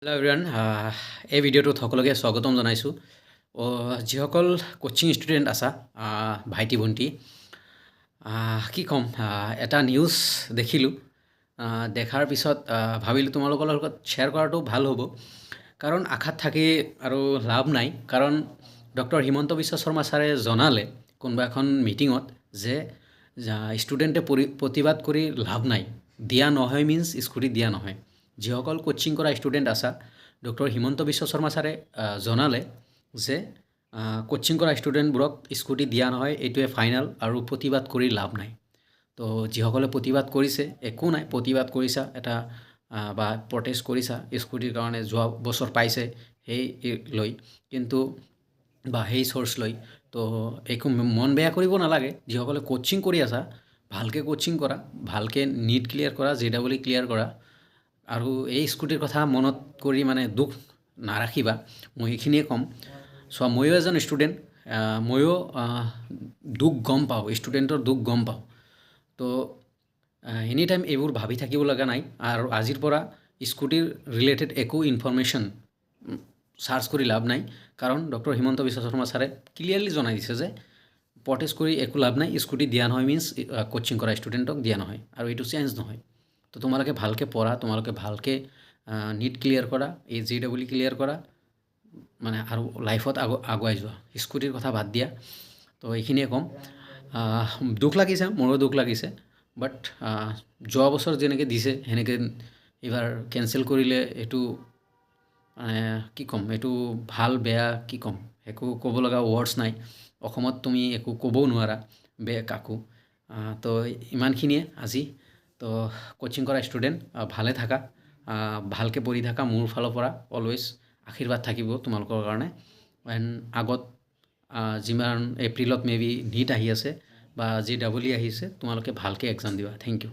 hello' everyone এই ভিডিঅ'টোত সকলোকে স্বাগতম জনাইছোঁ যিসকল কোচিং ষ্টুডেণ্ট আছা ভাইটি ভণ্টি কি ক'ম এটা নিউজ দেখিলোঁ দেখাৰ পিছত ভাবিলোঁ তোমালোকৰ লগত শ্বেয়াৰ কৰাটো ভাল হ'ব কাৰণ আশাত থাকি আৰু লাভ নাই কাৰণ ডক্টৰ হিমন্ত বিশ্ব শৰ্মা ছাৰে জনালে কোনোবা এখন মিটিঙত যে ষ্টুডেণ্টে প্ৰতিবাদ কৰি লাভ নাই দিয়া নহয় মিনছ স্কুটি দিয়া নহয় যিসকল কোচিং কৰা ষ্টুডেণ্ট আছা ডক্টৰ হিমন্ত বিশ্ব শৰ্মা ছাৰে জনালে যে কোচিং কৰা ষ্টুডেণ্টবোৰক স্কুটি দিয়া নহয় এইটোৱে ফাইনেল আৰু প্ৰতিবাদ কৰি লাভ নাই তো যিসকলে প্ৰতিবাদ কৰিছে একো নাই প্ৰতিবাদ কৰিছা এটা বা প্ৰটেষ্ট কৰিছা স্কুটিৰ কাৰণে যোৱা বছৰ পাইছে সেই লৈ কিন্তু বা সেই চ'ৰ্চ লৈ তো একো মন বেয়া কৰিব নালাগে যিসকলে কোচিং কৰি আছা ভালকৈ কোচিং কৰা ভালকৈ নীট ক্লিয়াৰ কৰা JEE ক্লিয়াৰ কৰা আৰু এই স্কুটিৰ কথা মনত কৰি মানে দুখ নাৰাখিবা মই এইখিনিয়ে ক'ম চ' ময়ো এজন ষ্টুডেণ্ট ময়ো দুখ গম পাওঁ ষ্টুডেণ্টৰ দুখ গম পাওঁ তো এনি টাইম এইবোৰ ভাবি থাকিব লগা নাই আৰু আজিৰ পৰা স্কুটিৰ ৰিলেটেড একো ইনফৰমেশ্যন চাৰ্চ কৰি লাভ নাই কাৰণ ডক্টৰ হিমন্ত বিশ্ব শৰ্মা ছাৰে ক্লিয়াৰলি জনাই দিছে যে প্ৰটেষ্ট কৰি একো লাভ নাই স্কুটি দিয়া নহয় মিনছ কোচিং কৰা ষ্টুডেণ্টক দিয়া নহয় আৰু এইটো চেঞ্জ নহয় তো তোমালোকে ভালকৈ পঢ়া তোমালোকে ভালকৈ নীট ক্লিয়াৰ কৰা এই JEE ক্লিয়াৰ কৰা মানে আৰু লাইফত আগুৱাই যোৱা স্কুটিৰ কথা বাদ দিয়া তো এইখিনিয়ে ক'ম দুখ লাগিছে মোৰো দুখ লাগিছে বাট যোৱা বছৰ যেনেকৈ দিছে সেনেকৈ এইবাৰ কেঞ্চেল কৰিলে এইটো মানে কি ক'ম এইটো ভাল বেয়া কি ক'ম একো ক'ব লগা ৱৰ্ডছ নাই অসমত তুমি একো ক'বও নোৱাৰা বেয়া কাকো তো ইমানখিনিয়ে আজি তো কোচিং কৰা ষ্টুডেণ্ট ভালে থাকা ভালকৈ পঢ়ি থাকা মোৰ ফালৰ পৰা অলৱেজ আশীৰ্বাদ থাকিব তোমালোকৰ কাৰণে এণ্ড আগত যিমান এপ্ৰিলত মেবি নীট আহি আছে বা JEE আহিছে তোমালোকে ভালকৈ এক্সাম দিবা থেংক ইউ